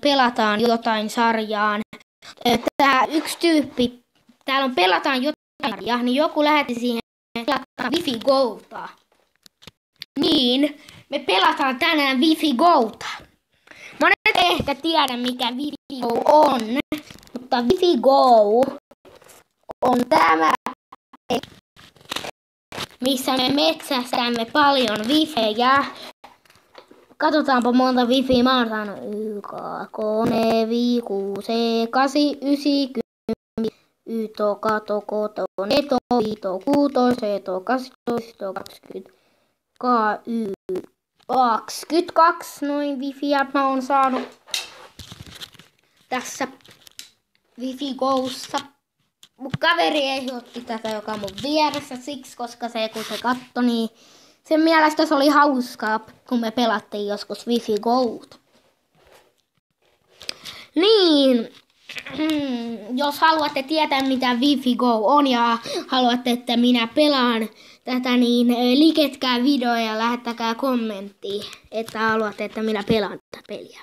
pelataan jotain sarjaan. Tää yksi tyyppi, täällä on pelataan jotain sarjaa, niin joku lähetti siihen pelataan Wifi Gota. Niin, me pelataan tänään Wifi Gota. Monet ehkä tiedä mikä Wifi Go on, mutta Wifi Go on tämä, missä me metsästämme paljon wifejä. Katsotaanpa monta wifiä mä oon saanut. 1, 2, 3, 5, 6, 8, 9, 10, 11, 12, 14, 15, 16, 18, 20, 22 noin wifiä mä oon saanut tässä Wifi Gossa. Mun kaveri ehdotti tätä, joka on mun vieressä siksi, koska kun se katsoi, niin sen mielestä se oli hauskaa, kun me pelattiin joskus Wifi Gota. Niin, jos haluatte tietää mitä Wifi Go on ja haluatte, että minä pelaan tätä, niin liketkää video ja lähettäkää kommenttiin, että haluatte, että minä pelaan tätä peliä.